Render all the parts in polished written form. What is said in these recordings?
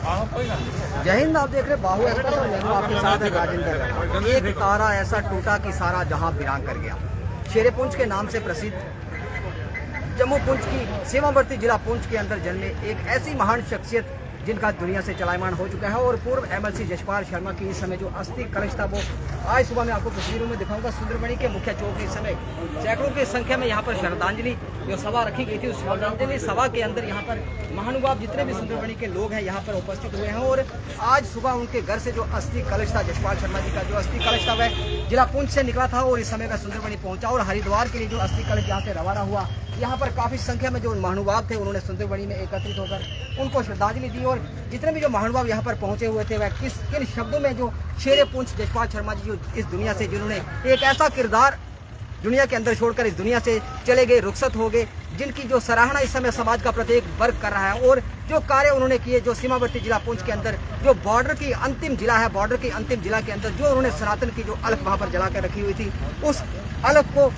जय हिंद। आप देख रहे बाहु एक्सप्रेस और मैं आपके साथ है राजेंद्र। एक तारा ऐसा टूटा कि सारा जहां वीरान कर गया। शेरे पुंछ के नाम से प्रसिद्ध जम्मू पुंछ की सीमावर्ती जिला पुंछ के अंदर जन्मे एक ऐसी महान शख्सियत जिनका दुनिया से चलायमान हो चुका है और पूर्व एमएलसी यशपाल शर्मा की इस समय जो अस्थि कलश था वो आज सुबह मैं आपको तस्वीरों में दिखाऊंगा। सुंदरबनी के मुख्य चौक के समय सैकड़ों की संख्या में यहाँ पर श्रद्धांजलि जो सभा रखी गई थी, उस श्रद्धांजलि सभा के अंदर यहाँ पर महानुभाव जितने भी सुंदरबनी के लोग हैं यहाँ पर उपस्थित हुए हैं और आज सुबह उनके घर से जो अस्थि कलश था यशपाल शर्मा जी का जो अस्थि कलश था वह जिला पुंछ से निकला था और इस समय का सुंदरबनी पहुंचा और हरिद्वार के लिए जो अस्थि कलश यहाँ से रवाना हुआ। यहाँ पर काफी संख्या में जो महानुभाव थे उन्होंने सुंदरबनी में एकत्रित होकर उनको श्रद्धांजलि दी और जितने भी जो महानुभाव यहाँ पर पहुंचे हुए थे वह किन शब्दों में जो शेरे पुंछ यशपाल शर्मा जी जो इस दुनिया से जिन्होंने एक ऐसा किरदार दुनिया के अंदर छोड़कर इस दुनिया से चले गए, रुखसत हो गए, जिनकी जो सराहना इस समय समाज का प्रत्येक वर्ग कर रहा है और जो कार्य उन्होंने किए जो सीमावर्ती जिला पुंछ के अंदर जो बॉर्डर की अंतिम जिला है, बॉर्डर की अंतिम जिला के अंदर जो उन्होंने सनातन की जो अलख वहाँ पर जला कर रखी हुई थी, उस अलख को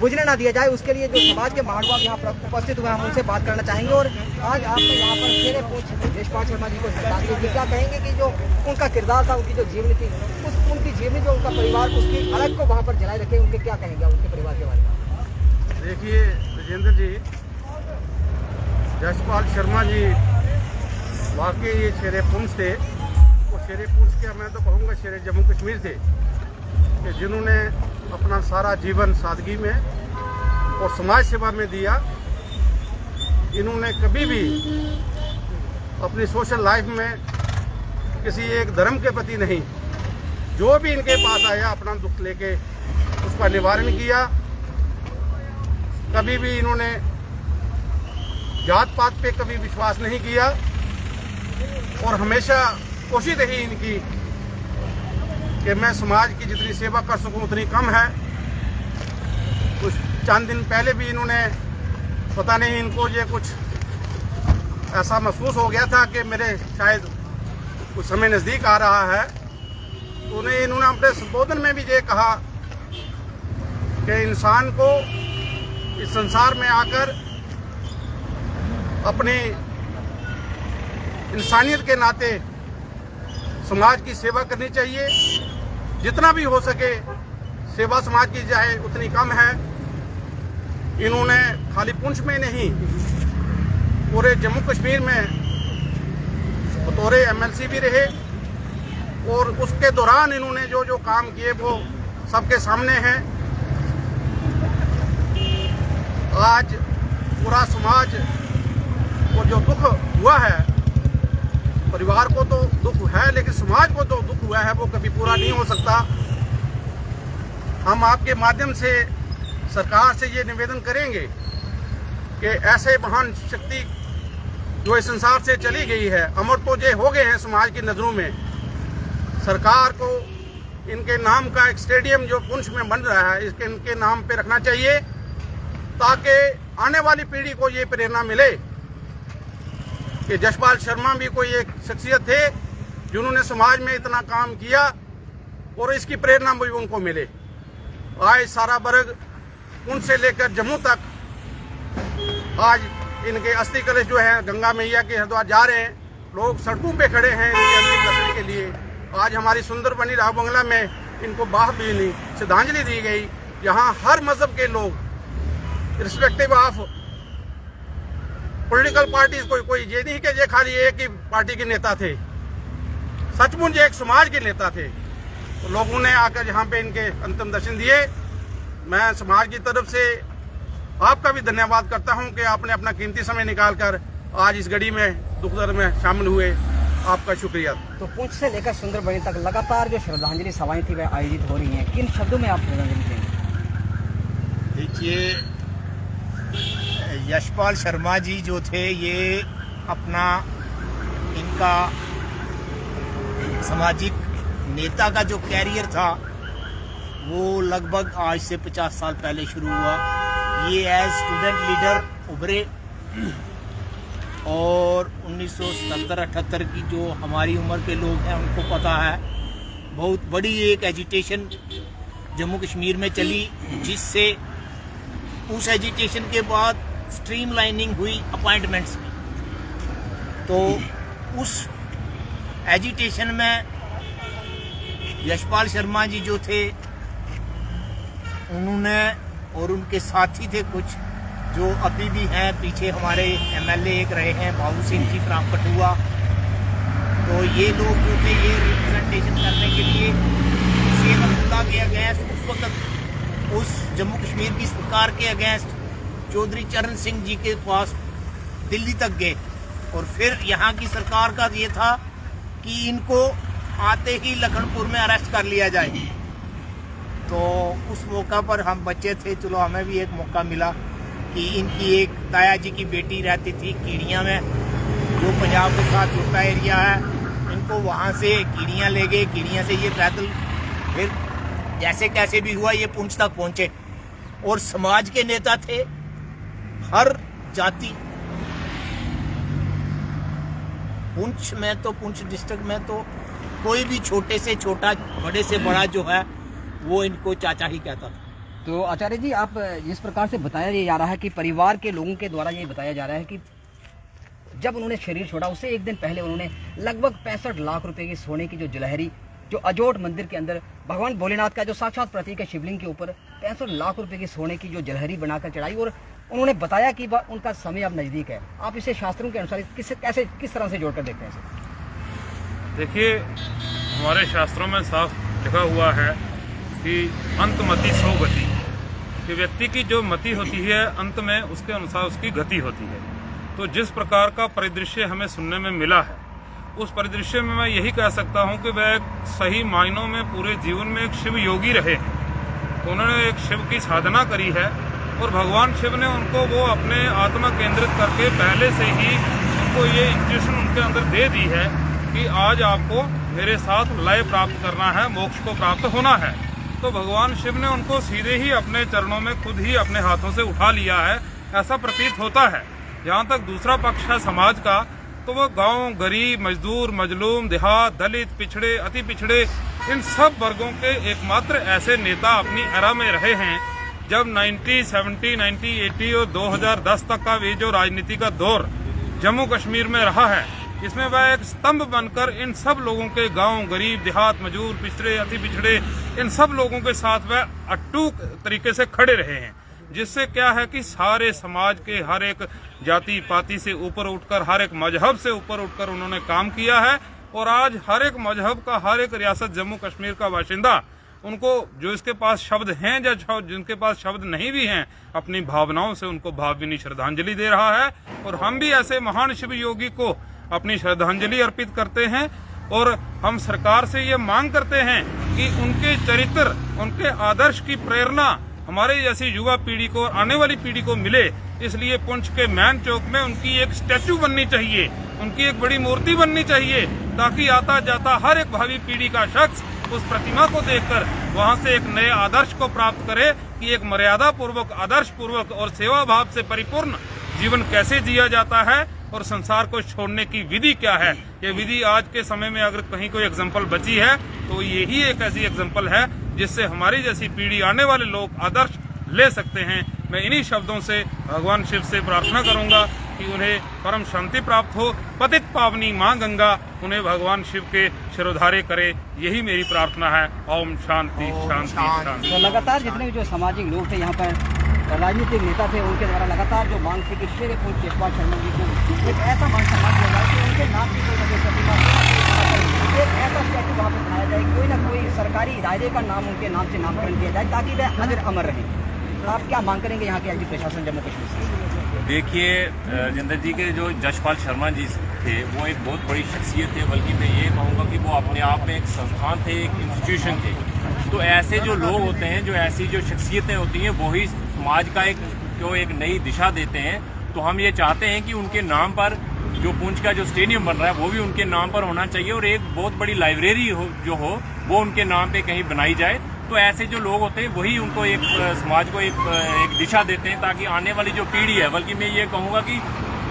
बुझने ना दिया जाए, उसके लिए जो समाज के महानुभाव यहाँ पर उपस्थित हुए हम उनसे बात करना चाहेंगे। और आज आपने यहाँ पर शेरे पुंछ यशपाल शर्मा जी को श्रद्धांजलि दी, क्या कहेंगे कि जो उनका किरदार था, उनकी जो जीवनी थी, उनकी जीवनी जो उनका परिवार उसकी अलग को वहाँ पर जलाए रखे, उनके क्या कहेंगे उनके परिवार के बारे में? देखिए राजेंद्र जी, यशपाल शर्मा जी वाकई ये शेरे पुंछ थे। वो शेरे पुंछ के मैं तो कहूँगा शेरे जम्मू कश्मीर थे कि जिन्होंने अपना सारा जीवन सादगी में और समाज सेवा में दिया। इन्होंने कभी भी अपनी सोशल लाइफ में किसी एक धर्म के प्रति नहीं, जो भी इनके पास आया अपना दुख लेके उसका निवारण किया। कभी भी इन्होंने जात पात पे कभी विश्वास नहीं किया और हमेशा कोशिश रही इनकी कि मैं समाज की जितनी सेवा कर सकूं उतनी कम है। कुछ चंद दिन पहले भी इन्होंने पता नहीं इनको ये कुछ ऐसा महसूस हो गया था कि मेरे शायद कुछ समय नज़दीक आ रहा है, तो इन्होंने अपने संबोधन में भी ये कहा कि इंसान को इस संसार में आकर अपनी इंसानियत के नाते समाज की सेवा करनी चाहिए। जितना भी हो सके सेवा समाज की जाए उतनी कम है। इन्होंने खाली पुंछ में नहीं पूरे जम्मू कश्मीर में बतौर एमएलसी भी रहे और उसके दौरान इन्होंने जो जो काम किए वो सबके सामने हैं। आज पूरा समाज को जो दुख हुआ है, परिवार को तो दुख है लेकिन समाज को तो दुख हुआ है वो कभी पूरा नहीं हो सकता। हम आपके माध्यम से सरकार से ये निवेदन करेंगे कि ऐसे महान शक्ति जो इस संसार से चली गई है, अमर तो ये हो गए हैं समाज की नज़रों में, सरकार को इनके नाम का एक स्टेडियम जो पुंछ में बन रहा है इसके इनके नाम पे रखना चाहिए ताकि आने वाली पीढ़ी को ये प्रेरणा मिले कि यशपाल शर्मा भी कोई एक शख्सियत थे जिन्होंने समाज में इतना काम किया और इसकी प्रेरणा भी उनको मिले। आज सारा वर्ग पुंछ से लेकर जम्मू तक आज इनके अस्थि कलश जो है गंगा मैया के हरिद्वार जा रहे हैं। लोग सड़कों पे खड़े हैं इनके अंतिम दर्शन के लिए। आज हमारी सुंदरबनी राव बंगला में इनको भावभीनी श्रद्धांजलि दी गई, जहाँ हर मजहब के लोग रिस्पेक्टिव ऑफ पॉलिटिकल पार्टीज कोई ये नहीं कि ये खाली एक ही पार्टी के नेता थे, सचमुच एक समाज के नेता थे। तो लोगों ने आकर यहाँ पे इनके अंतिम दर्शन दिए। मैं समाज की तरफ से आपका भी धन्यवाद करता हूँ कि आपने अपना कीमती समय निकालकर आज इस घड़ी में दुख दर्द में शामिल हुए। आपका शुक्रिया। तो पुंछ से लेकर सुंदरबनी तक लगातार जो श्रद्धांजलि सभाएं थी वह आयोजित हो रही हैं, किन शब्दों में आप श्रद्धांजलि देंगे? देखिए, यशपाल शर्मा जी जो थे ये अपना इनका सामाजिक नेता का जो कैरियर था वो लगभग आज से 50 साल पहले शुरू हुआ। ये एज स्टूडेंट लीडर उभरे और 1970-78 की जो हमारी उम्र के लोग हैं उनको पता है, बहुत बड़ी एक एजिटेशन जम्मू कश्मीर में चली, जिससे उस एजिटेशन के बाद स्ट्रीमलाइनिंग हुई अपॉइंटमेंट्स की। तो उस एजिटेशन में यशपाल शर्मा जी जो थे उन्होंने और उनके साथी थे कुछ जो अभी भी हैं, पीछे हमारे एमएलए एक रहे हैं बाबू सिंह जी फ्राम कठुआ, तो ये लोग जो थे ये रिप्रेजेंटेशन करने के लिए शेख अब्दुल्ला के अगेंस्ट उस वक्त उस जम्मू कश्मीर की सरकार के अगेंस्ट चौधरी चरण सिंह जी के पास दिल्ली तक गए, और फिर यहाँ की सरकार का ये था कि इनको आते ही लखनपुर में अरेस्ट कर लिया जाए। तो उस मौका पर हम बच्चे थे, चलो हमें भी एक मौका मिला कि इनकी एक ताया जी की बेटी रहती थी कीड़ियाँ में, जो पंजाब के साथ जुड़ता एरिया है, इनको वहाँ से कीड़ियाँ ले गए, कीड़ियाँ से ये पैदल फिर जैसे कैसे भी हुआ ये पुंछ तक पहुँचे, और समाज के नेता थे हर जाति। पुंछ में तो पुंछ डिस्ट्रिक्ट में तो कोई भी छोटे से छोटा बड़े से बड़ा जो है वो इनको चाचा ही कहता था। तो आचार्य जी, आप जिस प्रकार से बताया जा रहा है कि परिवार के लोगों के द्वारा ये बताया जा रहा है कि जब उन्होंने शरीर छोड़ा उससे एक दिन पहले उन्होंने लगभग 65 लाख रुपए की सोने की जो जलहरी, जो अजोट मंदिर के अंदर भगवान भोलेनाथ का जो साक्षात प्रतीक है शिवलिंग के ऊपर 65 लाख रुपए की सोने की जो जलहरी बनाकर चढ़ाई, और उन्होंने बताया कि उनका समय अब नज़दीक है। आप इसे शास्त्रों के अनुसार किस तरह से जोड़कर देखते हैं इसे? देखिए, हमारे शास्त्रों में साफ लिखा हुआ है कि अंत मति सो गति, कि व्यक्ति की जो मति होती है अंत में उसके अनुसार उसकी गति होती है। तो जिस प्रकार का परिदृश्य हमें सुनने में मिला है उस परिदृश्य में मैं यही कह सकता हूं कि वह सही मायनों में पूरे जीवन में एक शिव योगी रहे हैं। तो उन्होंने एक शिव की साधना करी है और भगवान शिव ने उनको वो अपने आत्मा केंद्रित करके पहले से ही उनको ये इंट्यूशन उनके अंदर दे दी है कि आज आपको मेरे साथ लय प्राप्त करना है, मोक्ष को प्राप्त होना है। तो भगवान शिव ने उनको सीधे ही अपने चरणों में खुद ही अपने हाथों से उठा लिया है, ऐसा प्रतीत होता है। जहाँ तक दूसरा पक्ष है समाज का, तो वो गांव, गरीब, मजदूर, मजलूम, देहात, दलित, पिछड़े, अति पिछड़े, इन सब वर्गों के एकमात्र ऐसे नेता अपनी एरा में रहे हैं। जब 1970, 1980 और 2010 तक का ये जो राजनीति का दौर जम्मू कश्मीर में रहा है, इसमें वह एक स्तंभ बनकर इन सब लोगों के, गांव, गरीब, देहात, मजदूर, पिछड़े, अति पिछड़े, इन सब लोगों के साथ वह अटूट तरीके से खड़े रहे हैं। जिससे क्या है कि सारे समाज के हर एक जाति पाति से ऊपर उठकर, हर एक मजहब से ऊपर उठकर उन्होंने काम किया है। और आज हर एक मजहब का, हर एक रियासत जम्मू कश्मीर का बाशिंदा उनको, जो इसके पास शब्द हैं या जिनके पास शब्द नहीं भी हैं, अपनी भावनाओं से उनको भावभीनी श्रद्धांजलि दे रहा है। और हम भी ऐसे महान शिव योगी को अपनी श्रद्धांजलि अर्पित करते हैं और हम सरकार से ये मांग करते हैं कि उनके चरित्र, उनके आदर्श की प्रेरणा हमारे जैसी युवा पीढ़ी को, आने वाली पीढ़ी को मिले। इसलिए पुंछ के मैन चौक में उनकी एक स्टैचू बननी चाहिए, उनकी एक बड़ी मूर्ति बननी चाहिए, ताकि आता जाता हर एक भावी पीढ़ी का शख्स उस प्रतिमा को देखकर वहां से एक नए आदर्श को प्राप्त करे कि एक मर्यादा पूर्वक, आदर्श पूर्वक और सेवा भाव से परिपूर्ण जीवन कैसे जिया जाता है और संसार को छोड़ने की विधि क्या है। ये विधि आज के समय में अगर कहीं कोई एग्जाम्पल बची है तो यही एक ऐसी एग्जाम्पल है जिससे हमारी जैसी पीढ़ी, आने वाले लोग आदर्श ले सकते हैं। मैं इन्हीं शब्दों से भगवान शिव से प्रार्थना करूंगा कि उन्हें परम शांति प्राप्त हो। पतित पावनी माँ गंगा उन्हें भगवान शिव के शिरोधार्य करे, यही मेरी प्रार्थना है। ओम शांति शांति शांति। तो लगातार जितने भी जो सामाजिक लोग थे यहाँ पर, राजनीतिक नेता थे, उनके द्वारा लगातार जो मांग थी कि शेर पुंछ यशपाल शर्मा जी को एक ऐसा मान सम्मान दिया जाए कि उनके नाम की कोई नजर प्रतिमा, एक ऐसा स्टैचू वहाँ पर बनाया जाए, कोई ना कोई सरकारी इदारे का नाम उनके नाम से नामकरण किया जाए ताकि वह अजर अमर रहे। तो आप क्या मांग करेंगे यहाँ के एलजी प्रशासन जम्मू कश्मीर से? देखिए, जिंदर जी के जो यशपाल शर्मा जी थे वो एक बहुत बड़ी शख्सियत थे, बल्कि मैं ये कहूँगा कि वो अपने आप में एक संस्थान थे, एक इंस्टीट्यूशन थे। तो ऐसे जो लोग होते हैं, जो ऐसी जो शख्सियतें होती हैं, वही समाज का एक नई दिशा देते हैं। तो हम ये चाहते हैं कि उनके नाम पर जो पुंछ का जो स्टेडियम बन रहा है वो भी उनके नाम पर होना चाहिए, और एक बहुत बड़ी लाइब्रेरी हो वो उनके नाम पे कहीं बनाई जाए। तो ऐसे जो लोग होते हैं वही उनको एक समाज को एक दिशा देते हैं, ताकि आने वाली जो पीढ़ी है, बल्कि मैं ये कहूँगा कि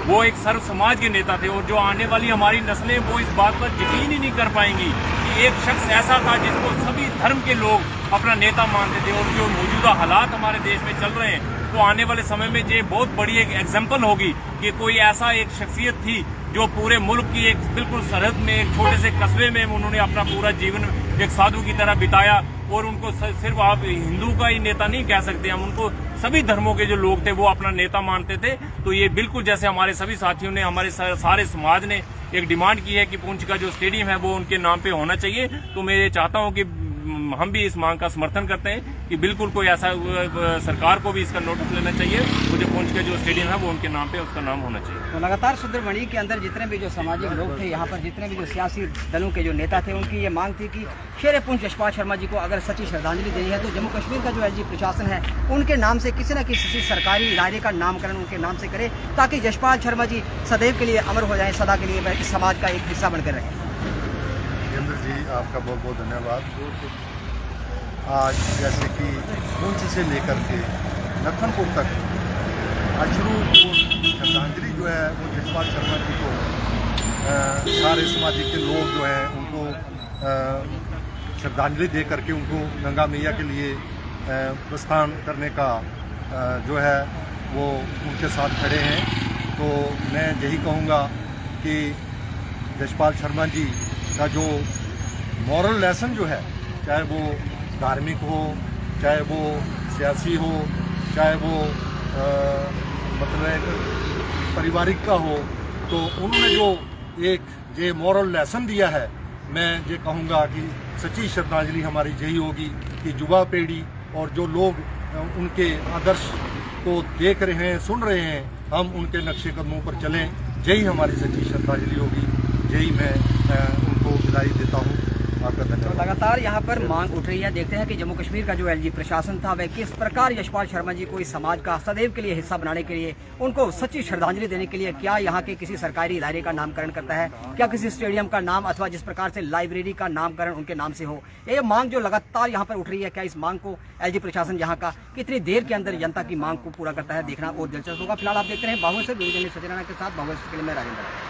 वो एक सर्व समाज के नेता थे, और जो आने वाली हमारी नस्लें वो इस बात पर यकीन ही नहीं कर पाएंगी कि एक शख्स ऐसा था जिसको सभी धर्म के लोग अपना नेता मानते थे। और जो मौजूदा हालात हमारे देश में चल रहे हैं, तो आने वाले समय में ये बहुत बड़ी एक एग्जाम्पल होगी कि कोई ऐसा एक शख्सियत थी जो पूरे मुल्क की एक बिल्कुल सरहद में एक छोटे से कस्बे में उन्होंने अपना पूरा जीवन एक साधु की तरह बिताया। और उनको सिर्फ आप हिंदू का ही नेता नहीं कह सकते, हम उनको सभी धर्मों के जो लोग थे वो अपना नेता मानते थे। तो ये बिल्कुल जैसे हमारे सभी साथियों ने, हमारे सारे समाज ने एक डिमांड की है कि पुंछ का जो स्टेडियम है वो उनके नाम पे होना चाहिए। तो मैं ये चाहता हूँ कि हम भी इस मांग का समर्थन करते हैं कि बिल्कुल कोई ऐसा सरकार को भी इसका नोटिस लेना चाहिए, तो जो पुंछ का जो स्टेडियम है वो उनके नाम पे उसका नाम होना चाहिए। तो लगातार सुंदरबनी के अंदर जितने भी जो सामाजिक लोग थे, यहाँ पर जितने भी जो सियासी दलों के जो नेता थे, उनकी ये मांग थी कि शेर पुंछ यशपाल शर्मा जी को अगर सच्ची श्रद्धांजलि देनी है तो जम्मू कश्मीर का जो एलजी प्रशासन है उनके नाम से किसी न किसी सरकारी इदारे का नामकरण उनके नाम से करे, ताकि यशपाल शर्मा जी सदैव के लिए अमर हो जाए, सदा के लिए वह इस समाज का एक हिस्सा बनकर रहे। जितेंद्र जी, आपका बहुत बहुत धन्यवाद। आज जैसे कि पुंछ से लेकर के लखनपुर तक अश्रु श्रद्धांजलि जो है वो यशपाल शर्मा जी को सारे समाजिक के लोग जो हैं उनको श्रद्धांजलि दे करके उनको गंगा मैया के लिए प्रस्थान करने का जो है वो उनके साथ खड़े हैं। तो मैं यही कहूँगा कि यशपाल शर्मा जी का जो मॉरल लेसन जो है, चाहे वो धार्मिक हो, चाहे वो सियासी हो, चाहे वो मतलब पारिवारिक का हो, तो उन्होंने जो एक ये मॉरल लेसन दिया है, मैं ये कहूँगा कि सच्ची श्रद्धांजलि हमारी यही होगी कि युवा पीढ़ी और जो लोग उनके आदर्श को देख रहे हैं, सुन रहे हैं, हम उनके नक्शे कदमों पर चलें, यही हमारी सच्ची श्रद्धांजलि होगी। यही मैं उनको विदाई देता हूँ। तो लगातार यहाँ पर मांग उठ रही है। देखते हैं कि जम्मू कश्मीर का जो एलजी प्रशासन था वह किस प्रकार यशपाल शर्मा जी को इस समाज का सदैव के लिए हिस्सा बनाने के लिए, उनको सच्ची श्रद्धांजलि देने के लिए क्या यहाँ के किसी सरकारी इदारे का नामकरण करता है, क्या किसी स्टेडियम का नाम अथवा जिस प्रकार से लाइब्रेरी का नामकरण उनके नाम से हो। ये मांग जो लगातार यहाँ पर उठ रही है, क्या इस मांग को एलजी प्रशासन यहाँ का कितनी देर के अंदर जनता की मांग को पूरा करता है, देखना और दिलचस्प होगा। फिलहाल आप देखते हैं बाहुबली से सत्यनारायण के साथ बाहुबली के लिए मैं राजेंद्र।